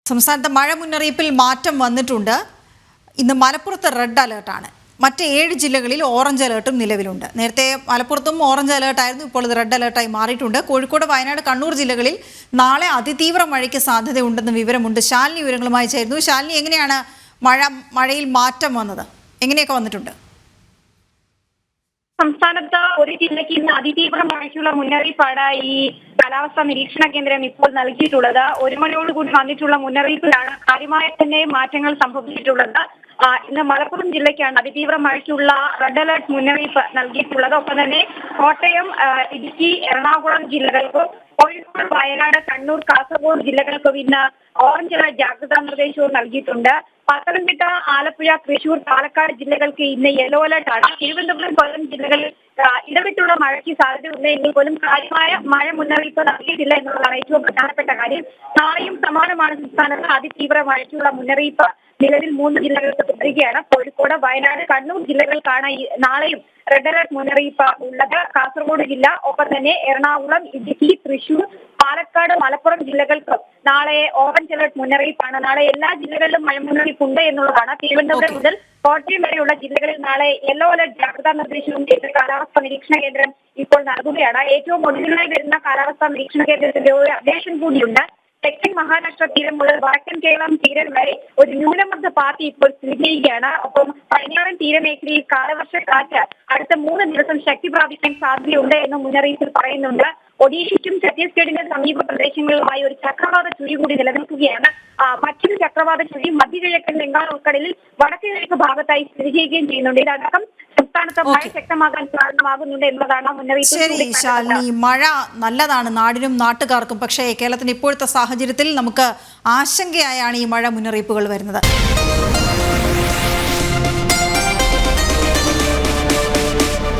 സംസ്ഥാനത്തെ മഴ മുന്നറിയിപ്പിൽ മാറ്റം വന്നിട്ടുണ്ട്. ഇന്ന് മലപ്പുറത്ത് റെഡ് അലേർട്ടാണ്. മറ്റ് 7 ജില്ലകളിൽ ഓറഞ്ച് അലേർട്ടും നിലവിലുണ്ട്. നേരത്തെ മലപ്പുറത്തും ഓറഞ്ച് അലേർട്ടായിരുന്നു, ഇപ്പോൾ ഇത് റെഡ് അലേർട്ടായി മാറിയിട്ടുണ്ട്. കോഴിക്കോട്, വയനാട്, കണ്ണൂർ ജില്ലകളിൽ നാളെ അതിതീവ്ര മഴയ്ക്ക് സാധ്യതയുണ്ടെന്ന് വിവരമുണ്ട്. ശാലിനി വിവരങ്ങളുമായി ചേരുന്നു. ശാലിനി, എങ്ങനെയാണ് മഴയിൽ മാറ്റം വന്നത്? എങ്ങനെയൊക്കെ വന്നിട്ടുണ്ട്? സംസ്ഥാനത്ത് ഒരു ജില്ലയ്ക്ക് ഇന്ന് അതിതീവ്ര മഴയ്ക്കുള്ള മുന്നറിയിപ്പാണ് ഈ കാലാവസ്ഥാ നിരീക്ഷണ കേന്ദ്രം ഇപ്പോൾ നൽകിയിട്ടുള്ളത്. 1 മണിയോടുകൂടി വന്നിട്ടുള്ള മുന്നറിയിപ്പിലാണ് കാര്യമായ തന്നെ മാറ്റങ്ങൾ സംഭവിച്ചിട്ടുള്ളത്. ഇന്ന് മലപ്പുറം ജില്ലയ്ക്കാണ് അതിതീവ്ര മഴയ്ക്കുള്ള റെഡ് അലർട്ട് മുന്നറിയിപ്പ് നൽകിയിട്ടുള്ളത്. ഒപ്പം തന്നെ കോട്ടയം, ഇടുക്കി, എറണാകുളം ജില്ലകൾക്കും കോഴിക്കോട്, വയനാട്, കണ്ണൂർ, കാസർഗോഡ് ജില്ലകൾക്കും ഇന്ന് ഓറഞ്ച് അലർട്ട് ജാഗ്രതാ നിർദ്ദേശവും നൽകിയിട്ടുണ്ട്. പത്തനംതിട്ട, ആലപ്പുഴ, തൃശൂർ, പാലക്കാട് ജില്ലകൾക്ക് ഇന്ന് യെല്ലോ അലർട്ടാണ്. തിരുവനന്തപുരം, കൊല്ലം ജില്ലകളിൽ ഇടവിട്ടുള്ള മഴയ്ക്ക് സാധ്യതയുണ്ട് എങ്കിൽ പോലും കാര്യമായ മഴ മുന്നറിയിപ്പ് നൽകിയിട്ടില്ല എന്നുള്ളതാണ് ഏറ്റവും പ്രധാനപ്പെട്ട കാര്യം. നാളെയും സമാനമാണ്. സംസ്ഥാനത്ത് അതിതീവ്ര മഴയ്ക്കുള്ള മുന്നറിയിപ്പ് നിലവിൽ 3 ജില്ലകൾക്ക് തുടരുകയാണ്. കോഴിക്കോട്, വയനാട്, കണ്ണൂർ ജില്ലകൾക്കാണ് നാളെയും റെഡ് അലർട്ട് മുന്നറിയിപ്പ് ഉള്ളത്. കാസർഗോഡ് ജില്ല, ഒപ്പം തന്നെ എറണാകുളം, ഇടുക്കി, തൃശൂർ, പാലക്കാട്, മലപ്പുറം ജില്ലകൾക്കും നാളെ ഓറഞ്ച് അലർട്ട് മുന്നറിയിപ്പാണ്. നാളെ എല്ലാ ജില്ലകളിലും മഴ മുന്നറിയിപ്പ് ഉണ്ട് എന്നുള്ളതാണ്. തിരുവനന്തപുരം മുതൽ കോട്ടയം വരെയുള്ള ജില്ലകളിൽ നാളെ യെല്ലോ അലർട്ട് ജാഗ്രതാ നിർദ്ദേശവും കേന്ദ്ര കാലാവസ്ഥാ നിരീക്ഷണ കേന്ദ്രം ഇപ്പോൾ നൽകുകയാണ്. ഏറ്റവും ഒടുവിലായി വരുന്ന കാലാവസ്ഥാ നിരീക്ഷണ കേന്ദ്രത്തിന്റെ ഒരു അപ്ഡേഷൻ കൂടിയുണ്ട്. തെക്കൻ മഹാരാഷ്ട്ര തീരം മുതൽ വടക്കൻ കേരളം തീരം വരെ ഒരു ന്യൂനമർദ്ദ പാത്തി ഇപ്പോൾ സ്ഥിതി ചെയ്യുകയാണ്. ഒപ്പം പടിഞ്ഞാറൻ തീരമേഖലയിൽ കാലവർഷക്കാറ്റ് അടുത്ത 3 ദിവസം ശക്തി പ്രാപിക്കാൻ സാധ്യതയുണ്ട് എന്നും മുന്നറിയിപ്പിൽ പറയുന്നുണ്ട്. ഒഡീഷയ്ക്കും ഛത്തീസ്ഗഡിന്റെ സമീപ പ്രദേശങ്ങളിലുമായി ഒരു ചക്രവാത ചുഴി കൂടി നിലനിൽക്കുകയാണ്. മറ്റൊരു ചക്രവാത ചുഴി മധ്യകിഴക്കൻ ബംഗാൾ ഉൾക്കടലിൽ വടക്ക് കിഴക്ക് ഭാഗത്തായി സ്ഥിതി ചെയ്യുകയും ചെയ്യുന്നുണ്ട്. ഇതടക്കം സംസ്ഥാനത്ത് മഴ ശക്തമാകാൻ കാരണമാകുന്നുണ്ട് എന്നതാണ് മുന്നറിയിപ്പ്. ശരി ശാലിനി, മഴ നല്ലതാണ് നാടിനും നാട്ടുകാർക്കും. പക്ഷേ കേരളത്തിന്റെ ഇപ്പോഴത്തെ സാഹചര്യത്തിൽ നമുക്ക് ആശങ്കയായാണ് ഈ മഴ മുന്നറിയിപ്പുകൾ വരുന്നത്.